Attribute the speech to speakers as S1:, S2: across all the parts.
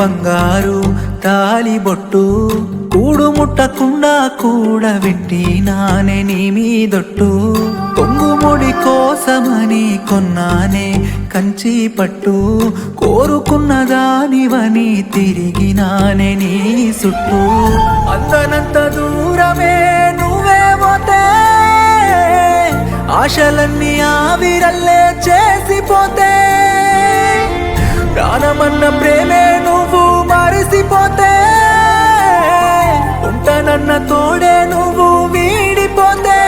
S1: బంగారు తాలిబొట్టు కూడు ముట్టకుండా కూడబెట్టి నానే నీ మీదొట్టు కొంగుముడి కోసమని కొన్నానే కంచి పట్టు కోరుకున్న దానివని తిరిగి నానే నీ చుట్టూ అందనంత దూరమే నువ్వే పోతే ఆశలన్నీ ఆవిరల్లే చేసిపోతే ప్రాణమన్న ప్రేమే నువ్వు మరిసిపోతే ఉంటానన్న తోడే నువ్వు వీడిపోతే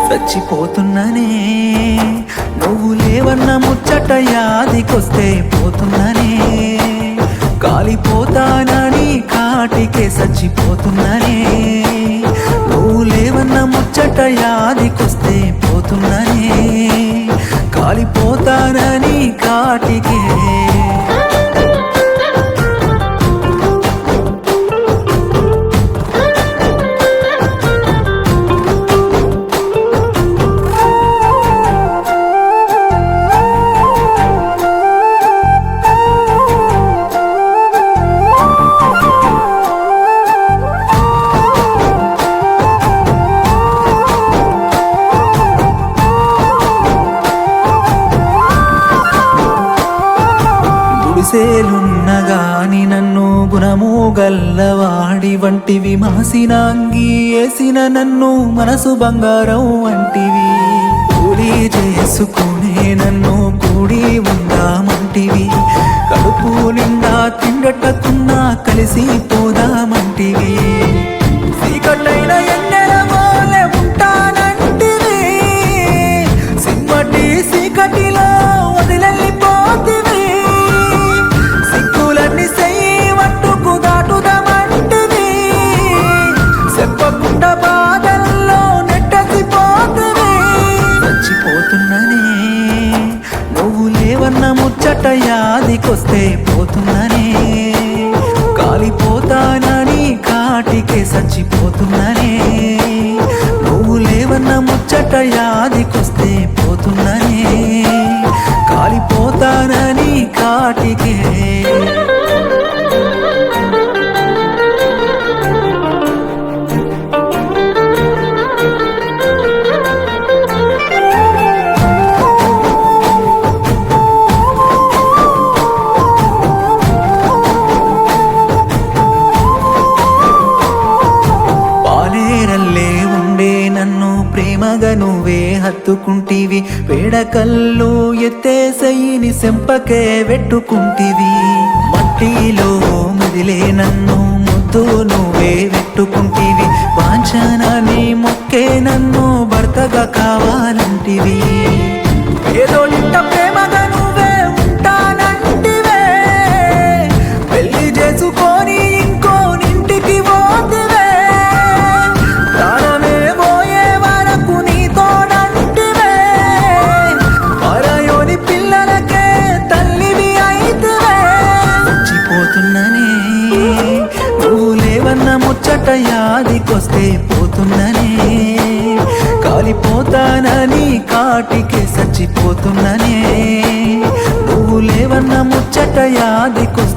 S1: చచ్చిపోతున్ననే నువ్వు లేవన్న ముచ్చట యాదికొస్తే పోతున్ననే కాలిపోతానని కాటికే చచ్చిపోతున్ననే నువ్వు లేవన్న ముచ్చట యాదికొస్తే పోతున్ననే కాలిపోతానని కాటికే సేలున్నగాని నన్ను గుణము గల్లవాడి వంటివి మాసిన అంగి వేసిన నన్ను మనసు బంగారం వంటివి కూడి చేసుకునే నన్ను కూడి ఉందామంటివి కడుపు నిండా తిండటకున్నా కలిసి పోదామంటివి చీకట్లైన ఎన్నెల మోలే ఉంటానంటివి సిమ్మటి చీకటిలో వదిలెళ్ళిపోతివి చెప్పకుండా బాధల్లో నెట్టసిపోతునే చచ్చిపోతున్ననే నువ్వు లేవన్న ముచ్చట యాదికొస్తే పోతున్ననే కాలిపోతానని కాటికే చచ్చిపోతున్ననే నువ్వు లేవన్న ముచ్చట యాదికొస్తే పోతున్ననే కాలిపోతానని కాటికే ప్రేమగా నువ్వే హత్తుకుంటివి వేడకల్లు ఎత్తేసయ్యిని సెంపకే వెట్టుకుంటివి మట్టిలో మెదిలే నన్ను ముద్దు నువ్వే వెట్టుకుంటివి వాంఛనాన్ని మొక్కే నన్ను భర్తగా కావాలంటివి ఏదో ఇంత ప్రేమగా నువ్వే ఉంటానంటివే పెళ్లి చేసుకొని ఇంకో నింటికి పోతివే నువ్వు లేవన్న ముచ్చట యాదికొస్తే పోతున్ననే కాలిపోతానని కాటికే చచ్చిపోతున్ననే నువ్వు లేవన్న ముచ్చట యాదికొస్తే